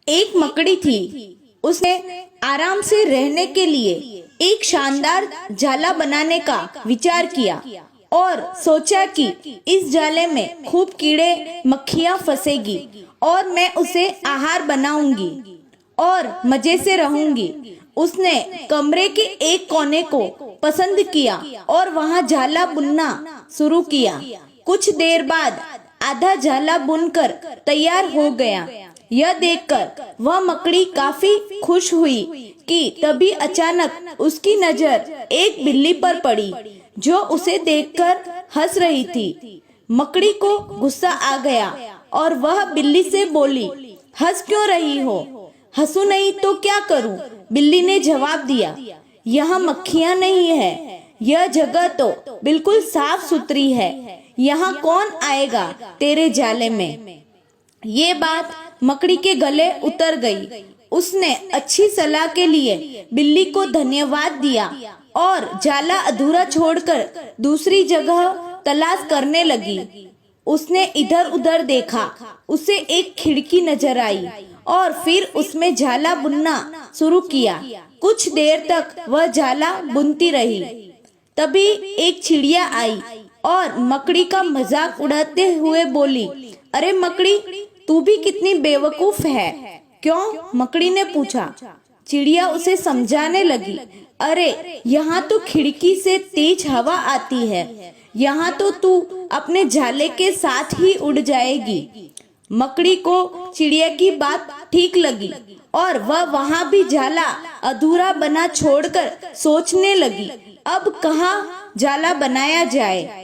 एक मकड़ी थी। उसने आराम से रहने के लिए एक शानदार जाला बनाने का विचार किया और सोचा कि इस जाले में खूब कीड़े मक्खियां फंसेगी और मैं उसे आहार बनाऊंगी और मजे से रहूंगी। उसने कमरे के एक कोने को पसंद किया और वहां जाला बुनना शुरू किया। कुछ देर बाद आधा जाला बुनकर तैयार हो गया। यह देखकर वह मकड़ी काफी खुश हुई कि तभी अचानक उसकी नजर एक बिल्ली पर पड़ी जो उसे देखकर हंस रही थी। मकड़ी को गुस्सा आ गया और वह बिल्ली से बोली, हंस क्यों रही हो? हंसू नहीं तो क्या करूं? बिल्ली ने जवाब दिया, यहाँ मक्खियाँ नहीं है, यह जगह तो बिल्कुल साफ सुथरी है, यहाँ कौन आएगा तेरे जाले में। ये बात मकड़ी के गले उतर गई। उसने अच्छी सलाह के लिए बिल्ली को धन्यवाद दिया और जाला अधूरा छोड़कर दूसरी जगह तलाश करने लगी। उसने इधर उधर देखा, उसे एक खिड़की नजर आई और फिर उसमें जाला बुनना शुरू किया। कुछ देर तक वह जाला बुनती रही। तभी एक चिड़िया आई और मकड़ी का मजाक उड़ाते हुए बोली, अरे मकड़ी, तू भी कितनी बेवकूफ है। क्यों? मकड़ी ने पूछा। चिड़िया उसे समझाने लगी, अरे यहाँ तो खिड़की से तेज हवा आती है, यहाँ तो तू अपने जाले के साथ ही उड़ जाएगी। मकड़ी को चिड़िया की बात ठीक लगी और वह वहाँ भी जाला अधूरा बना छोड़कर सोचने लगी, अब कहाँ जाला बनाया जाए।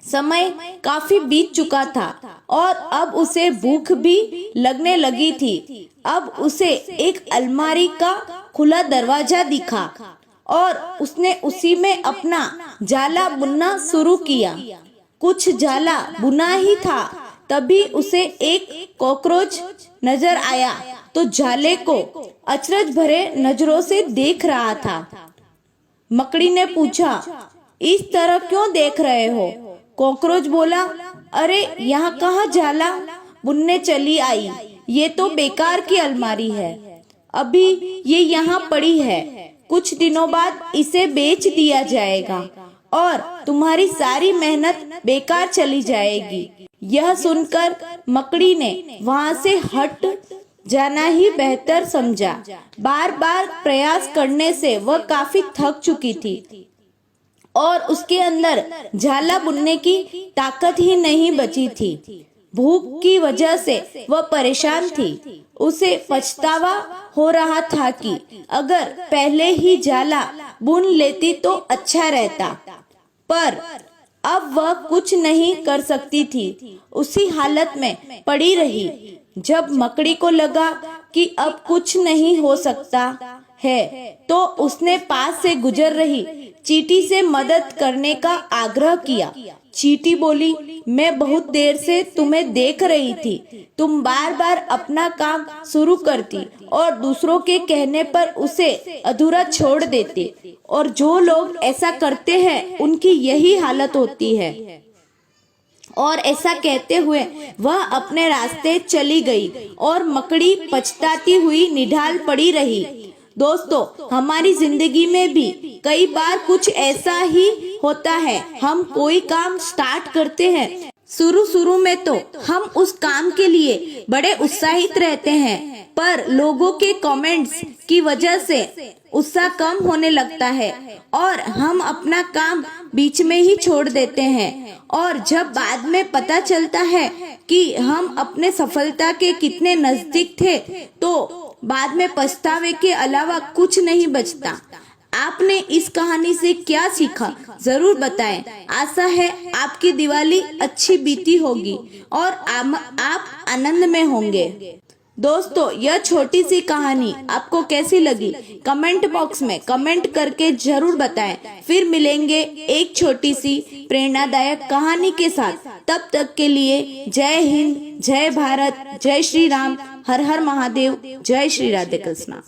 समय काफी बीत चुका था और अब उसे भूख भी लगने लगी थी। अब उसे एक अलमारी का खुला दरवाजा दिखा और उसने उसी में अपना जाला बुनना शुरू किया। कुछ जाला बुना ही था, तभी उसे एक कॉकरोच नजर आया तो जाले को अचरज भरे नजरों से देख रहा था। मकड़ी ने पूछा, इस तरह क्यों देख रहे हो? कॉकरोच बोला, अरे यहाँ कहाँ जाला बुनने चली आई, ये तो बेकार की अलमारी है, अभी ये यहाँ पड़ी है, कुछ दिनों बाद इसे बेच दिया जाएगा और तुम्हारी सारी मेहनत बेकार चली जाएगी। यह सुनकर मकड़ी ने वहाँ से हट जाना ही बेहतर समझा। बार बार प्रयास करने से वह काफी थक चुकी थी और उसके अंदर जाला बुनने की ताकत ही नहीं बची थी। भूख की वजह से वह परेशान थी। उसे पछतावा हो रहा था कि अगर पहले ही जाला बुन लेती तो अच्छा रहता, पर अब वह कुछ नहीं कर सकती थी। उसी हालत में पड़ी रही। जब मकड़ी को लगा कि अब कुछ नहीं हो सकता है तो उसने पास से गुजर रही चींटी से मदद करने का आग्रह किया। चींटी बोली, मैं बहुत देर से तुम्हें देख रही थी, तुम बार बार अपना काम शुरू करती और दूसरों के कहने पर उसे अधूरा छोड़ देती, और जो लोग ऐसा करते हैं उनकी यही हालत होती है। और ऐसा कहते हुए वह अपने रास्ते चली गई और मकड़ी पछताती हुई निढाल पड़ी रही। दोस्तों, हमारी जिंदगी में भी कई बार कुछ ऐसा ही होता है। हम कोई काम स्टार्ट करते हैं, शुरू में तो हम उस काम के लिए बड़े उत्साहित रहते हैं, पर लोगों के कमेंट्स की वजह से उत्साह कम होने लगता है और हम अपना काम बीच में ही छोड़ देते हैं। और जब बाद में पता चलता है कि हम अपने सफलता के कितने नजदीक थे तो बाद में पछतावे के अलावा कुछ नहीं बचता। आपने इस कहानी से क्या सीखा जरूर बताएं। आशा है आपकी दिवाली अच्छी बीती होगी और आप आनंद में होंगे। दोस्तों, यह छोटी सी कहानी आपको कैसी लगी कमेंट बॉक्स में कमेंट करके जरूर बताएं। फिर मिलेंगे एक छोटी सी प्रेरणादायक कहानी के साथ। तब तक के लिए जय हिंद, जय भारत, जय श्री राम, हर हर महादेव, जय श्री राधे कृष्णा।